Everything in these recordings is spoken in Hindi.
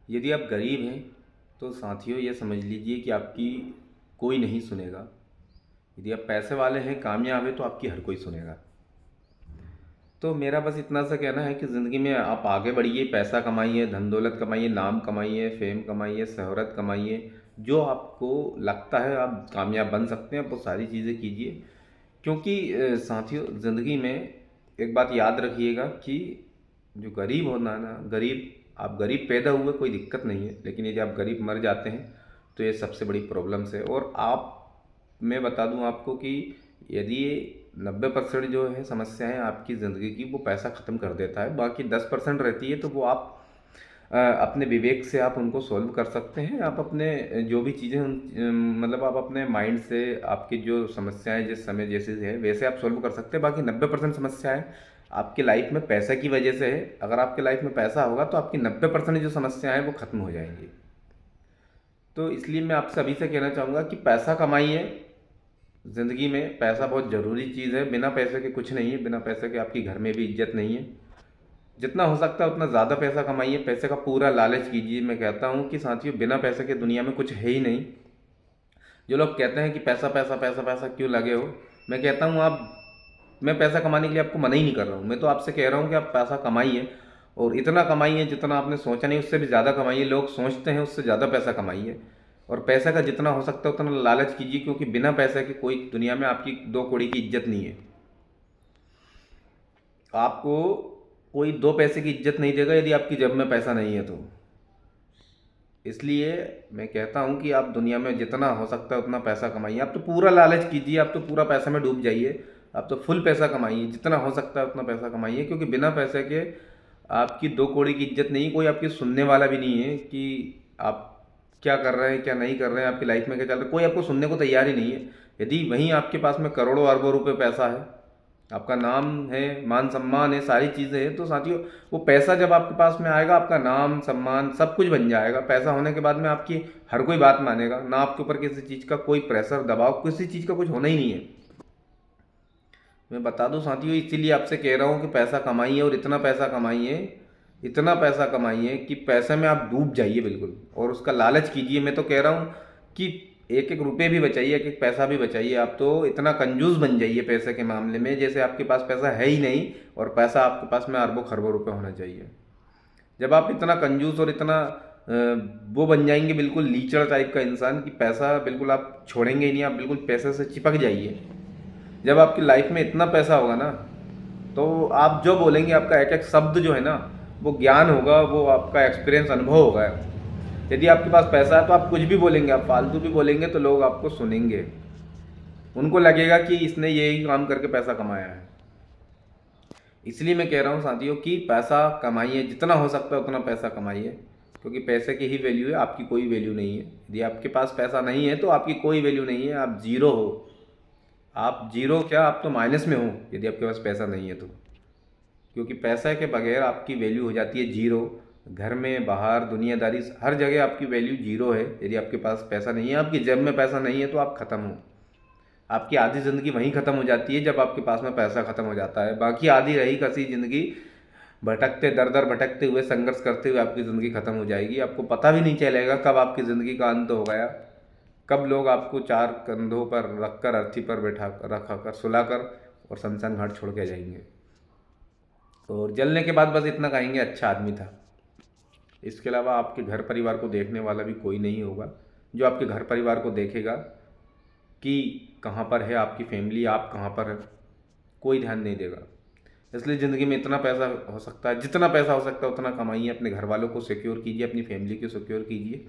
यदि आप गरीब हैं तो साथियों ये समझ लीजिए कि आपकी कोई नहीं सुनेगा। यदि आप पैसे वाले हैं, कामयाब हैं, तो आपकी हर कोई सुनेगा। तो मेरा बस इतना सा कहना है कि ज़िंदगी में आप आगे बढ़िए, पैसा कमाइए, धन दौलत कमाइए, नाम कमाइए, फेम कमाइए, शोहरत कमाइए। जो आपको लगता है आप कामयाब बन सकते हैं, आप वो सारी चीज़ें कीजिए। क्योंकि साथियों ज़िंदगी में एक बात याद रखिएगा कि जो गरीब होना है ना, आप गरीब पैदा हुए कोई दिक्कत नहीं है, लेकिन यदि आप गरीब मर जाते हैं तो ये सबसे बड़ी प्रॉब्लम्स है। और आप मैं बता दूं आपको कि यदि ये 90% जो है समस्याएं आपकी ज़िंदगी की, वो पैसा ख़त्म कर देता है। बाकी 10% रहती है तो वो आप अपने विवेक से आप उनको सॉल्व कर सकते हैं। आप अपने जो भी चीज़ें मतलब आप अपने माइंड से आपकी जो समस्याएं जिस समय जैसे है वैसे आप सॉल्व कर सकते हैं। बाकी 90% समस्याएं आपकी लाइफ में पैसा की वजह से है। अगर आपके लाइफ में पैसा होगा तो आपकी 90% जो समस्याएं हैं वो ख़त्म हो जाएंगी। तो इसलिए मैं आप सभी से कहना चाहूँगा कि पैसा कमाइए। ज़िंदगी में पैसा बहुत ज़रूरी चीज़ है। बिना पैसे के कुछ नहीं है, बिना पैसे के आपकी घर में भी इज्जत नहीं है। जितना हो सकता है उतना ज़्यादा पैसा कमाइए, पैसे का पूरा लालच कीजिए। मैं कहता हूँ कि साथियों बिना पैसे के दुनिया में कुछ है ही नहीं। जो लोग कहते हैं कि पैसा पैसा पैसा पैसा क्यों लगे हो, मैं कहता हूँ आप मैं पैसा कमाने के लिए आपको मना ही नहीं कर रहा हूँ। मैं तो आपसे कह रहा हूँ कि आप पैसा कमाइए, और इतना कमाइए जितना आपने सोचा नहीं, उससे भी ज़्यादा कमाइए। लोग सोचते हैं उससे ज़्यादा पैसा कमाइए, और पैसा का जितना हो सकता है उतना लालच कीजिए। क्योंकि बिना पैसे के कोई दुनिया में आपकी दो कौड़ी की इज्जत नहीं है। आपको कोई दो पैसे की इज्जत नहीं देगा यदि आपकी जेब में पैसा नहीं है तो। इसलिए मैं कहता हूँ कि आप दुनिया में जितना हो सकता है उतना पैसा कमाइए। आप तो पूरा लालच कीजिए, आप तो पूरा पैसे में डूब जाइए। आप तो फुल पैसा कमाइए, जितना हो सकता है उतना पैसा कमाइए। क्योंकि बिना पैसे के आपकी दो कौड़ी की इज्जत नहीं, कोई आपकी सुनने वाला भी नहीं है कि आप क्या कर रहे हैं क्या नहीं कर रहे हैं, आपकी लाइफ में क्या चल रहा है, कोई आपको सुनने को तैयार ही नहीं है। यदि वहीं आपके पास में करोड़ों अरबों रुपए पैसा है, आपका नाम है, मान सम्मान है, सारी चीज़ें हैं, तो साथियों वो पैसा जब आपके पास में आएगा आपका नाम सम्मान सब कुछ बन जाएगा। पैसा होने के बाद में आपकी हर कोई बात मानेगा ना, आपके ऊपर किसी चीज़ का कोई प्रेशर दबाव किसी चीज़ का कुछ होना ही नहीं है। मैं बता दूं साथियों, इसीलिए आपसे कह रहा हूं कि पैसा कमाइए, और इतना पैसा कमाइए, इतना पैसा कमाइए कि पैसे में आप डूब जाइए बिल्कुल, और उसका लालच कीजिए। मैं तो कह रहा हूँ कि एक एक रुपये भी बचाइए, एक एक पैसा भी बचाइए। आप तो इतना कंजूस बन जाइए पैसे के मामले में जैसे आपके पास पैसा है ही नहीं, और पैसा आपके पास में अरबों खरबों रुपये होना चाहिए। जब आप इतना कंजूस और इतना वो बन जाएंगे, बिल्कुल लीचड़ टाइप का इंसान, कि पैसा बिल्कुल आप छोड़ेंगे ही नहीं, आप बिल्कुल पैसे से चिपक जाइए। जब आपकी लाइफ में इतना पैसा होगा ना, तो आप जो बोलेंगे आपका एक एक शब्द जो है ना वो ज्ञान होगा, वो आपका एक्सपीरियंस अनुभव होगा। यदि आपके पास पैसा है तो आप कुछ भी बोलेंगे, आप फालतू भी बोलेंगे तो लोग आपको सुनेंगे। उनको लगेगा कि इसने यही काम करके पैसा कमाया है। इसलिए मैं कह रहा हूँ साथियों कि पैसा कमाइए, जितना हो सकता है उतना पैसा कमाइए। क्योंकि पैसे की ही वैल्यू है, आपकी कोई वैल्यू नहीं है। यदि आपके पास पैसा नहीं है तो आपकी कोई वैल्यू नहीं है, आप जीरो हो। आप जीरो क्या, आप तो माइनस में हो यदि आपके पास पैसा नहीं है तो। क्योंकि पैसा के बगैर आपकी वैल्यू हो जाती है जीरो। घर में, बाहर, दुनियादारी, हर जगह आपकी वैल्यू जीरो है यदि आपके पास पैसा नहीं है। आपकी जेब में पैसा नहीं है तो आप ख़त्म हो। आपकी आधी ज़िंदगी वहीं ख़त्म हो जाती है जब आपके पास में पैसा ख़त्म हो जाता है। बाकी आधी रही कसी ज़िंदगी भटकते, दर दर भटकते हुए, संघर्ष करते हुए आपकी ज़िंदगी ख़त्म हो जाएगी। आपको पता भी नहीं चलेगा कब आपकी ज़िंदगी का अंत हो गया, कब लोग आपको चार कंधों पर रखकर, अर्थी पर बैठा रखा कर, सुलाकर और शमशान घाट छोड़ के जाएंगे। और जलने के बाद बस इतना कहेंगे अच्छा आदमी था। इसके अलावा आपके घर परिवार को देखने वाला भी कोई नहीं होगा। जो आपके घर परिवार को देखेगा कि कहाँ पर है आपकी फैमिली, आप कहाँ पर है, कोई ध्यान नहीं देगा। इसलिए ज़िंदगी में इतना पैसा हो सकता है, जितना पैसा हो सकता है उतना कमाइए। अपने घर वालों को सिक्योर कीजिए, अपनी फैमिली को सिक्योर कीजिए।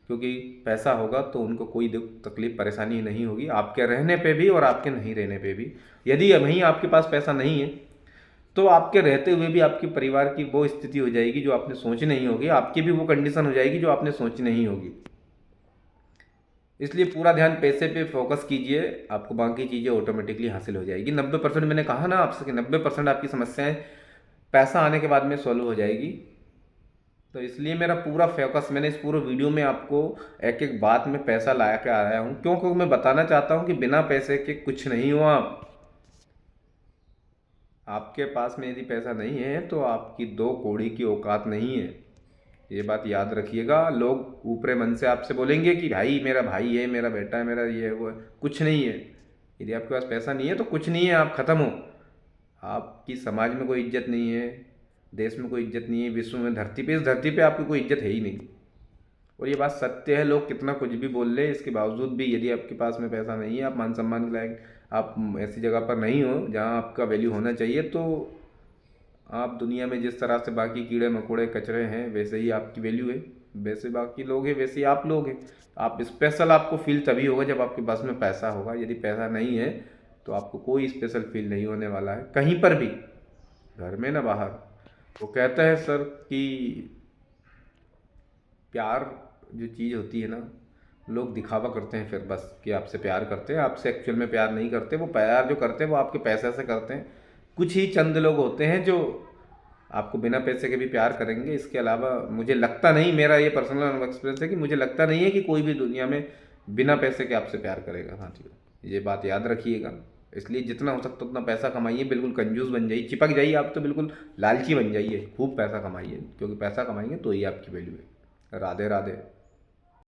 क्योंकि पैसा होगा तो उनको कोई दुख तकलीफ परेशानी नहीं होगी, आपके रहने पे भी और आपके नहीं रहने पे भी। यदि वहीं आपके पास पैसा नहीं है तो आपके रहते हुए भी आपके परिवार की वो स्थिति हो जाएगी जो आपने सोची नहीं होगी, आपकी भी वो कंडीशन हो जाएगी जो आपने सोची नहीं होगी। इसलिए पूरा ध्यान पैसे पे फोकस कीजिए, आपको बाकी चीज़ें ऑटोमेटिकली हासिल हो जाएगी। 90% मैंने कहा ना आपसे कि 90% आपकी समस्याएं पैसा आने के बाद में सॉल्व हो जाएगी। तो इसलिए मेरा पूरा फोकस, मैंने इस पूरे वीडियो में आपको एक एक बात में पैसा ला के आ रहा हूँ, क्योंकि मैं बताना चाहता हूँ कि बिना पैसे के कुछ नहीं हो आप। आपके पास में यदि पैसा नहीं है तो आपकी दो कौड़ी की औकात नहीं है। ये बात याद रखिएगा। लोग ऊपरे मन से आपसे बोलेंगे कि भाई मेरा भाई है, मेरा बेटा है, मेरा ये है वो है, कुछ नहीं है। यदि आपके पास पैसा नहीं है तो कुछ नहीं है, आप ख़त्म हो। आपकी समाज में कोई इज्जत नहीं है, देश में कोई इज्जत नहीं है, विश्व में, धरती पे, इस धरती पे आपकी कोई इज्जत है ही नहीं। और ये बात सत्य है। लोग कितना कुछ भी बोल ले, इसके बावजूद भी यदि आपके पास में पैसा नहीं है, आप मान सम्मान के लायक, आप ऐसी जगह पर नहीं हो जहाँ आपका वैल्यू होना चाहिए, तो आप दुनिया में जिस तरह से बाकी कीड़े मकोड़े कचरे हैं वैसे ही आपकी वैल्यू है, वैसे बाकी लोग हैं, वैसे ही आप लोग हैं। आप स्पेशल आपको फील तभी होगा जब आपके पास में पैसा होगा। यदि पैसा नहीं है तो आपको कोई स्पेशल फील नहीं होने वाला है कहीं पर भी, घर में ना बाहर। वो कहता है सर कि प्यार जो चीज़ होती है ना, लोग दिखावा करते हैं फिर बस कि आपसे प्यार करते हैं, आपसे एक्चुअल में प्यार नहीं करते। वो प्यार जो करते हैं वो आपके पैसे से करते हैं। कुछ ही चंद लोग होते हैं जो आपको बिना पैसे के भी प्यार करेंगे। इसके अलावा मुझे लगता नहीं, मेरा ये पर्सनल एक्सपीरियंस है कि मुझे लगता नहीं है कि कोई भी दुनिया में बिना पैसे के आपसे प्यार करेगा साथियों। ये बात याद रखिएगा। इसलिए जितना हो सकता उतना पैसा कमाइए, बिल्कुल कंजूस बन जाइए, चिपक जाइए, आप तो बिल्कुल लालची बन जाइए, खूब पैसा कमाइए, क्योंकि पैसा कमाएंगे तो ही आपकी वैल्यू है। राधे राधे।